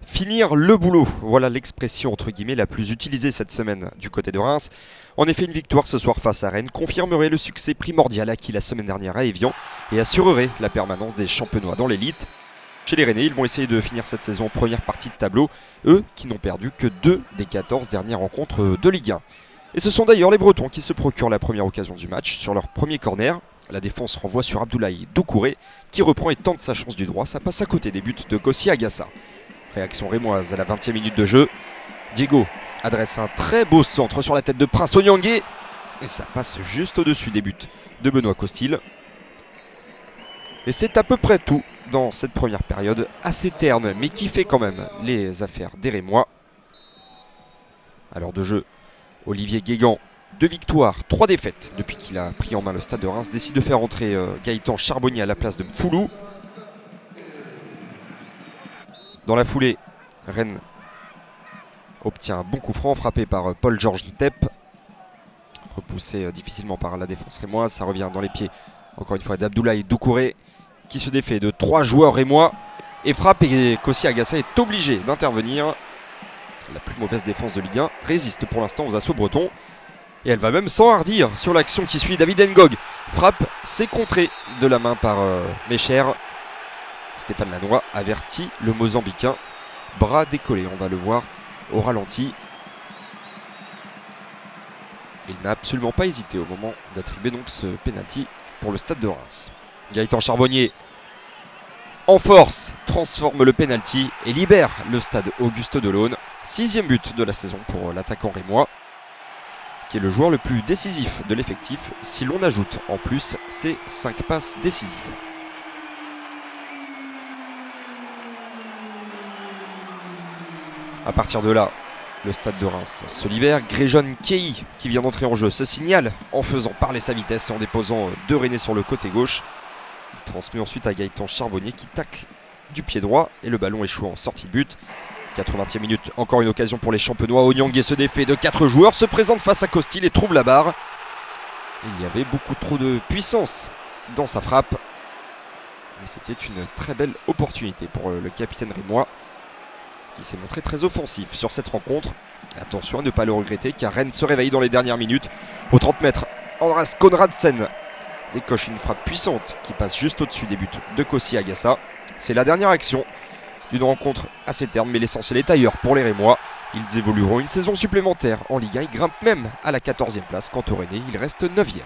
Finir le boulot, voilà l'expression entre guillemets la plus utilisée cette semaine du côté de Reims. En effet, une victoire ce soir face à Rennes confirmerait le succès primordial acquis la semaine dernière à Évian et assurerait la permanence des champenois dans l'élite. Chez les Rennais, ils vont essayer de finir cette saison en première partie de tableau, eux qui n'ont perdu que 2 des 14 dernières rencontres de Ligue 1. Et ce sont d'ailleurs les Bretons qui se procurent la première occasion du match sur leur premier corner. La défense renvoie sur Abdoulaye Doucouré qui reprend et tente sa chance du droit, ça passe à côté des buts de Kossi Agassa. Réaction rémoise à la 20e minute de jeu. Diego adresse un très beau centre sur la tête de Prince Onyangé. Et ça passe juste au-dessus des buts de Benoît Costil. Et c'est à peu près tout dans cette première période, assez terne, mais qui fait quand même les affaires des Rémois. À l'heure de jeu, Olivier Guégan, 2 victoires, 3 défaites depuis qu'il a pris en main le stade de Reims, décide de faire entrer Gaëtan Charbonnier à la place de Mfoulou. Dans la foulée, Rennes obtient un bon coup franc frappé par Paul-Georges Ntep. Repoussé difficilement par la défense rémoise, ça revient dans les pieds encore une fois d'Abdoulaye Doucouré qui se défait de 3 joueurs rémois et frappe, et Kossi Agassa est obligé d'intervenir. La plus mauvaise défense de Ligue 1 résiste pour l'instant aux assauts bretons et elle va même s'enhardir sur l'action qui suit. David Ngog frappe, c'est contré de la main par Mécher. Stéphane Lannoy avertit le Mozambicain, bras décollé, on va le voir au ralenti. Il n'a absolument pas hésité au moment d'attribuer donc ce pénalty pour le stade de Reims. Gaëtan Charbonnier, en force, transforme le pénalty et libère le stade Auguste Delaune. 6e but de la saison pour l'attaquant rémois, qui est le joueur le plus décisif de l'effectif, si l'on ajoute en plus ses 5 passes décisives. A partir de là, le stade de Reims se libère. Gréjon Kei, qui vient d'entrer en jeu, se signale en faisant parler sa vitesse et en déposant 2 Rennais sur le côté gauche. Il transmet ensuite à Gaëtan Charbonnier qui tacle du pied droit et le ballon échoue en sortie de but. 80e minute, encore une occasion pour les champenois. Onyangé se défait de 4 joueurs, se présente face à Costil et trouve la barre. Il y avait beaucoup trop de puissance dans sa frappe. Mais c'était une très belle opportunité pour le capitaine rémois, qui s'est montré très offensif sur cette rencontre. Attention à ne pas le regretter car Rennes se réveille dans les dernières minutes. Au 30 mètres, Andras Konradsen décoche une frappe puissante qui passe juste au-dessus des buts de Kossi Agassa. C'est la dernière action d'une rencontre assez terne, mais l'essentiel est ailleurs pour les Rémois. Ils évolueront une saison supplémentaire en Ligue 1, ils grimpent même à la 14e place. Quant aux Rennais, ils restent 9e.